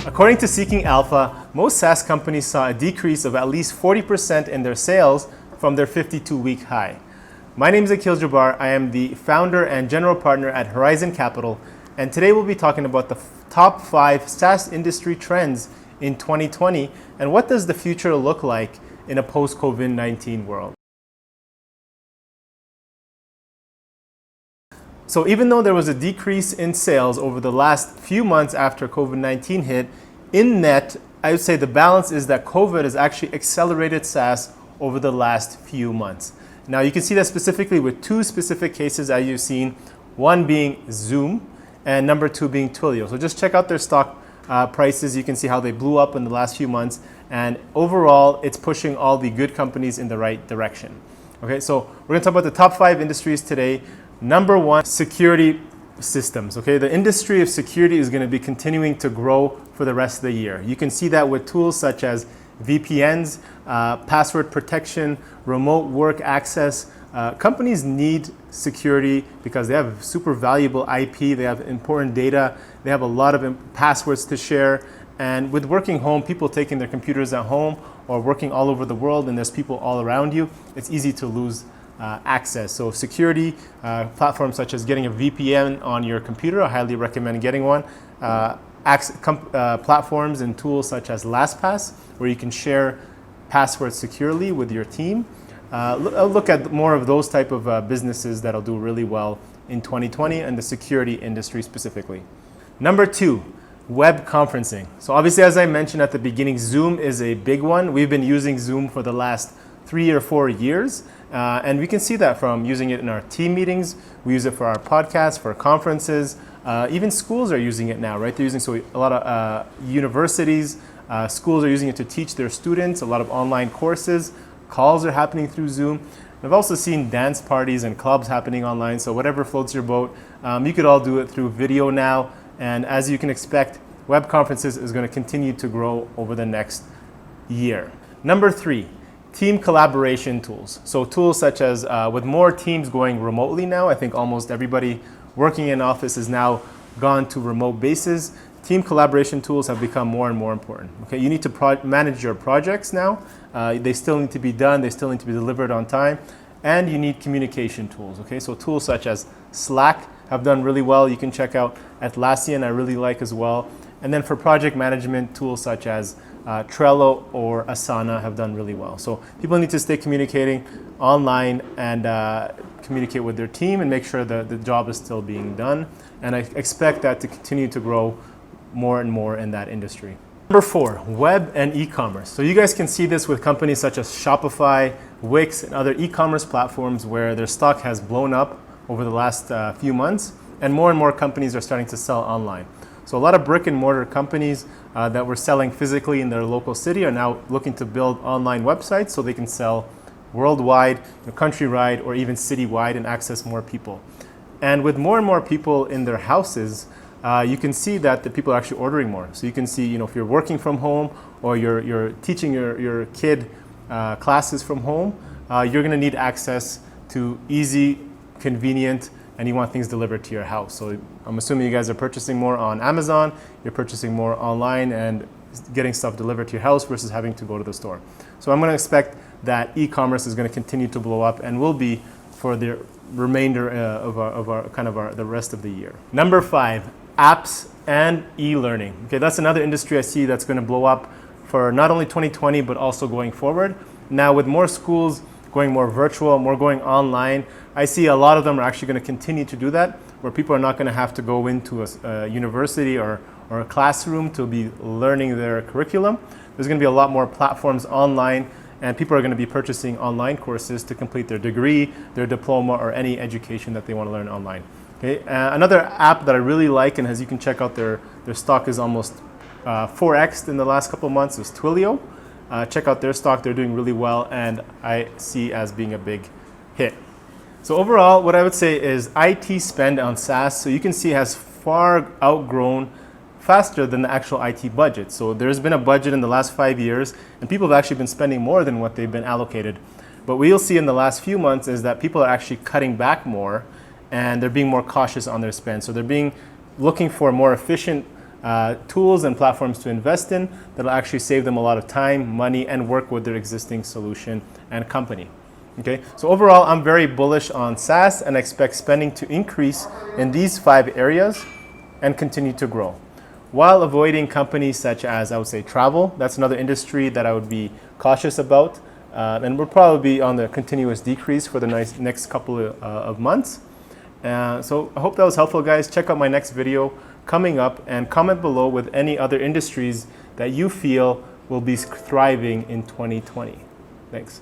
According to Seeking Alpha, most SaaS companies saw a decrease of at least 40% in their sales from their 52-week high. My name is Akil Jabbar. I am the founder and general partner at Horizon Capital, and today we'll be talking about the top 5 SaaS industry trends in 2020 and what does the future look like in a post-COVID-19 world. So even though there was a decrease in sales over the last few months after COVID-19 hit, in net, I would say the balance is that COVID has actually accelerated SaaS over the last few months. Now you can see that specifically with 2 specific cases as you've seen, one being Zoom and number 2 being Twilio. So just check out their stock prices. You can see how they blew up in the last few months, and overall it's pushing all the good companies in the right direction. Okay, so we're going to talk about the top 5 industries today. Number 1, security systems. Okay, the industry of security is going to be continuing to grow for the rest of the year. You can see that with tools such as VPNs, password protection, remote work access. Companies need security because they have super valuable IP, they have important data, they have a lot of passwords to share. And with working home, people taking their computers at home or working all over the world and there's people all around you, it's easy to lose access. So security platforms such as getting a VPN on your computer, I highly recommend getting one. Platforms and tools such as LastPass, where you can share passwords securely with your team. Look at more of those type of businesses that'll do really well in 2020 and the security industry specifically. Number 2, web conferencing. So obviously, as I mentioned at the beginning, Zoom is a big one. We've been using Zoom for the last 3 or 4 years. And we can see that from using it in our team meetings. We use it for our podcasts, for conferences. Even schools are using it now, right? They're using, so a lot of universities, schools are using it to teach their students, a lot of online courses. Calls are happening through Zoom. I've also seen dance parties and clubs happening online. So whatever floats your boat, you could all do it through video now. And as you can expect, web conferences is going to continue to grow over the next year. Number 3, team collaboration tools. So tools such as, with more teams going remotely now, I think almost everybody working in office has now gone to remote bases. Team collaboration tools have become more and more important. Okay, you need to manage your projects now. They still need to be done. They still need to be delivered on time. And you need communication tools. Okay, so tools such as Slack have done really well. You can check out Atlassian, I really like as well. And then for project management, tools such as Trello or Asana have done really well. So people need to stay communicating online and communicate with their team and make sure that the job is still being done. And I expect that to continue to grow more and more in that industry. Number 4, web and e-commerce. So you guys can see this with companies such as Shopify, Wix, and other e-commerce platforms where their stock has blown up over the last few months, and more companies are starting to sell online. So a lot of brick and mortar companies that were selling physically in their local city are now looking to build online websites so they can sell worldwide, countrywide, or even citywide and access more people. And with more and more people in their houses, you can see that the people are actually ordering more. So you can see, if you're working from home or you're teaching your kid classes from home, you're going to need access to easy, convenient, and you want things delivered to your house. So I'm assuming you guys are purchasing more on Amazon, you're purchasing more online and getting stuff delivered to your house versus having to go to the store. So I'm going to expect that e-commerce is going to continue to blow up and will be for the remainder of the rest of the year. Number 5, apps and e-learning. Okay, that's another industry I see that's going to blow up for not only 2020 but also going forward. Now with more schools going more virtual, more going online, I see a lot of them are actually going to continue to do that, where people are not going to have to go into a university or a classroom to be learning their curriculum. There's going to be a lot more platforms online, and people are going to be purchasing online courses to complete their degree, their diploma, or any education that they want to learn online. Okay. Another app that I really like, and as you can check out, their stock is almost 4x in the last couple of months, is Twilio. Check out their stock. They're doing really well, and I see as being a big hit. So overall, what I would say is IT spend on SaaS, so you can see, has far outgrown faster than the actual IT budget. So there's been a budget in the last 5 years, and people have actually been spending more than what they've been allocated. But what you'll see in the last few months is that people are actually cutting back more, and they're being more cautious on their spend. So they're looking for more efficient tools and platforms to invest in that'll actually save them a lot of time, money, and work with their existing solution and company. Okay, so overall, I'm very bullish on SaaS and expect spending to increase in these 5 areas and continue to grow, while avoiding companies such as, I would say, travel. That's another industry that I would be cautious about, and we'll probably be on the continuous decrease for the next couple of months. So I hope that was helpful, guys. Check out my next video coming up and comment below with any other industries that you feel will be thriving in 2020. Thanks.